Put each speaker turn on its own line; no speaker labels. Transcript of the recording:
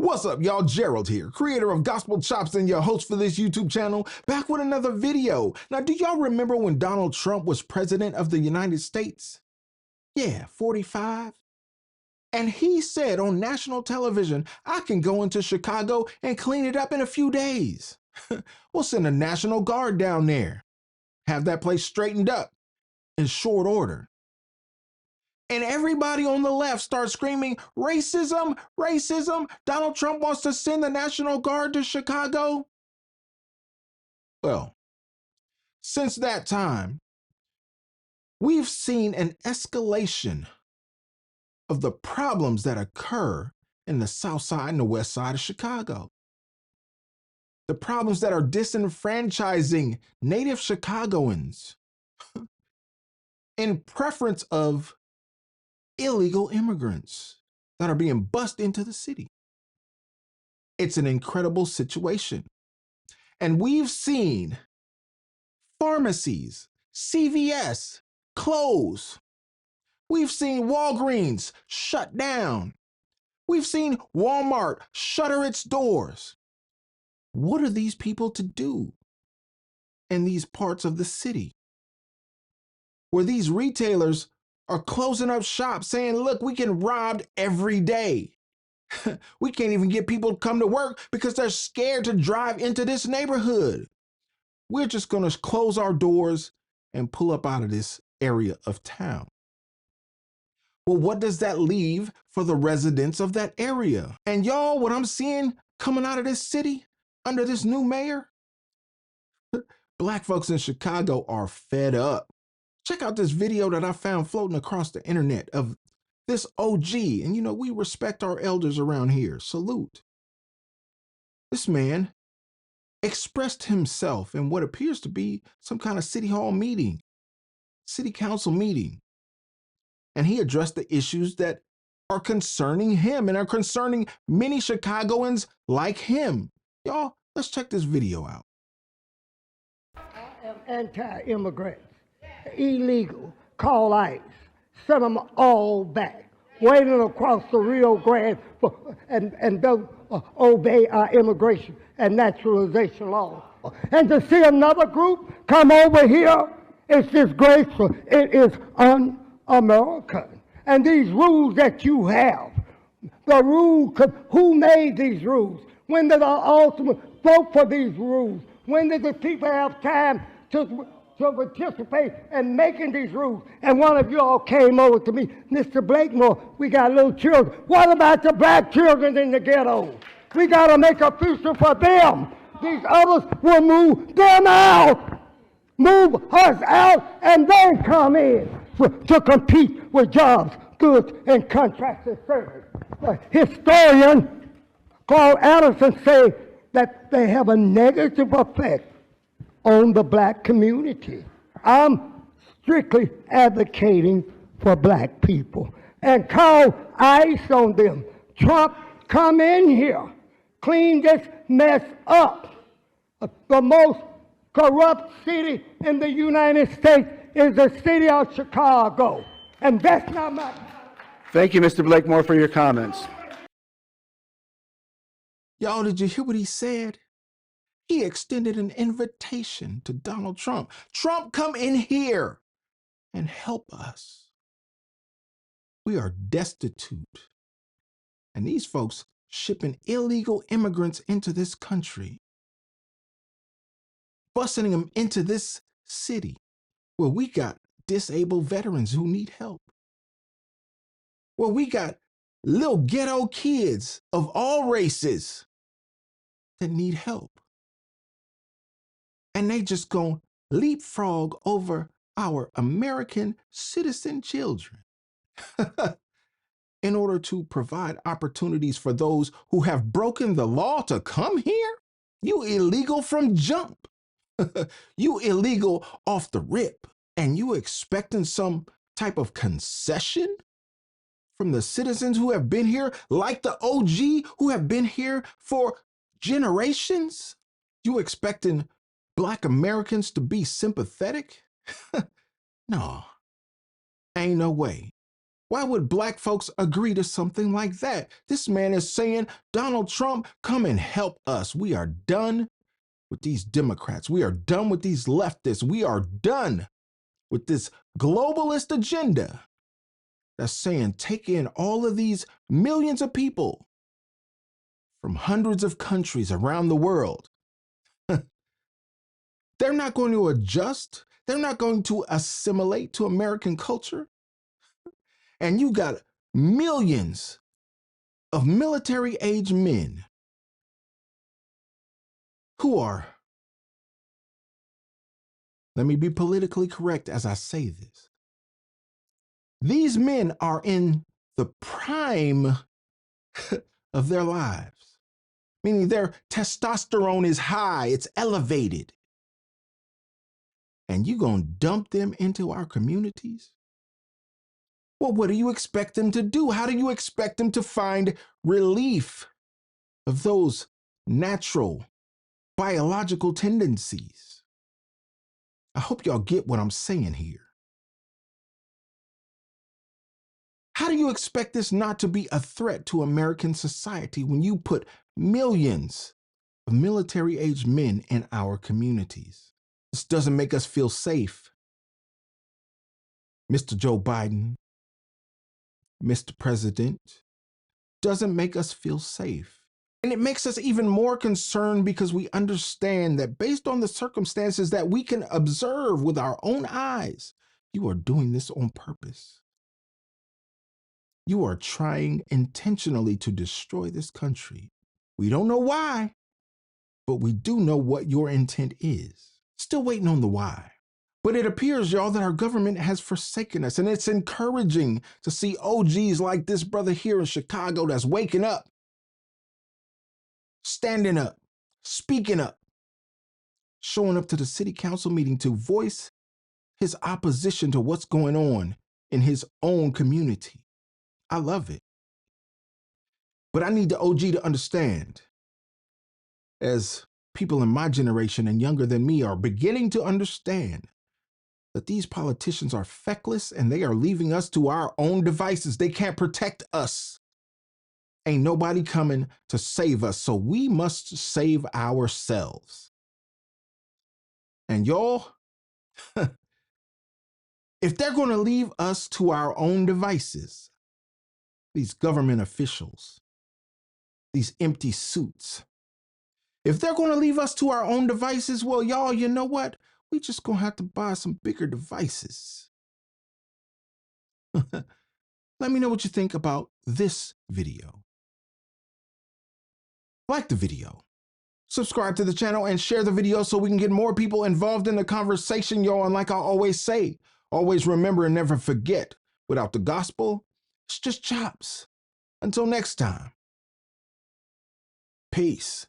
What's up, y'all? Gerald here, creator of Gospel Chops and your host for this YouTube channel, back with another video. Now, do y'all remember when Donald Trump was president of the United States? Yeah, 45. And he said on national television, I can go into Chicago and clean it up in a few days. We'll send a National Guard down there, have that place straightened up in short order. And everybody on the left starts screaming, racism, racism. Donald Trump wants to send the National Guard to Chicago. Well, since that time, we've seen an escalation of the problems that occur in the South Side and the West Side of Chicago. The problems that are disenfranchising native Chicagoans in preference of illegal immigrants that are being bussed into the city. It's an incredible situation. And we've seen pharmacies, CVS, close. We've seen Walgreens shut down. We've seen Walmart shutter its doors. What are these people to do in these parts of the city where these retailers are closing up shop saying, look, we get robbed every day. We can't even get people to come to work because they're scared to drive into this neighborhood. We're just going to close our doors and pull up out of this area of town. Well, what does that leave for the residents of that area? And y'all, what I'm seeing coming out of this city under this new mayor, Black folks in Chicago are fed up. Check out this video that I found floating across the internet of this OG. And you know, we respect our elders around here. Salute. This man expressed himself in what appears to be some kind of city hall meeting, city council meeting. And he addressed the issues that are concerning him and are concerning many Chicagoans like him. Y'all, let's check this video out.
I am anti-immigrant, illegal, call ICE, send them all back, waiting across the Rio Grande and don't obey our immigration and naturalization laws. And to see another group come over here is disgraceful. It is un-American. And these rules that you have, the rule, who made these rules? When did our ultimate vote for these rules? When did the people have time to participate in making these rules? And one of you all came over to me, Mr. Blakemore, we got little children. What about the black children in the ghetto? We got to make a future for them. These others will move them out. Move us out and then come in to compete with jobs, goods, and contracts and service. Historian Carl Anderson say that they have a negative effect on the black community. I'm strictly advocating for black people and call ICE on them. Trump, come in here, clean this mess up. The most corrupt city in the United States is the city of Chicago. And that's not my...
Thank you, Mr. Blakemore, for your comments.
Y'all, did you hear what he said? He extended an invitation to Donald Trump. Trump, come in here and help us. We are destitute. And these folks shipping illegal immigrants into this country, busing them into this city where we got disabled veterans who need help, where we got little ghetto kids of all races that need help. And they just gonna leapfrog over our American citizen children in order to provide opportunities for those who have broken the law to come here. You illegal from jump. You illegal off the rip. And you expecting some type of concession from the citizens who have been here, like the OG who have been here for generations? You expecting Black Americans to be sympathetic? No, ain't no way. Why would black folks agree to something like that? This man is saying, Donald Trump, come and help us. We are done with these Democrats. We are done with these leftists. We are done with this globalist agenda that's saying take in all of these millions of people from hundreds of countries around the world. They're not going to adjust. They're not going to assimilate to American culture. And you got millions of military-age men who are, let me be politically correct as I say this. These men are in the prime of their lives, meaning their testosterone is high, it's elevated. And you gonna dump them into our communities? Well, what do you expect them to do? How do you expect them to find relief of those natural biological tendencies? I hope y'all get what I'm saying here. How do you expect this not to be a threat to American society when you put millions of military-age men in our communities? This doesn't make us feel safe. Mr. Joe Biden, Mr. President, doesn't make us feel safe. And it makes us even more concerned because we understand that based on the circumstances that we can observe with our own eyes, you are doing this on purpose. You are trying intentionally to destroy this country. We don't know why, but we do know what your intent is. Still waiting on the why. But it appears, y'all, that our government has forsaken us, and it's encouraging to see OGs like this brother here in Chicago that's waking up, standing up, speaking up, showing up to the city council meeting to voice his opposition to what's going on in his own community. I love it. But I need the OG to understand, as people in my generation and younger than me are beginning to understand, that these politicians are feckless and they are leaving us to our own devices. They can't protect us. Ain't nobody coming to save us, so we must save ourselves. And y'all, if they're going to leave us to our own devices, these government officials, these empty suits, if they're going to leave us to our own devices, well, y'all, you know what? We just going to have to buy some bigger devices. Let me know what you think about this video. Like the video, subscribe to the channel, and share the video so we can get more people involved in the conversation, y'all. And like I always say, always remember and never forget, without the gospel, it's just chops. Until next time, peace.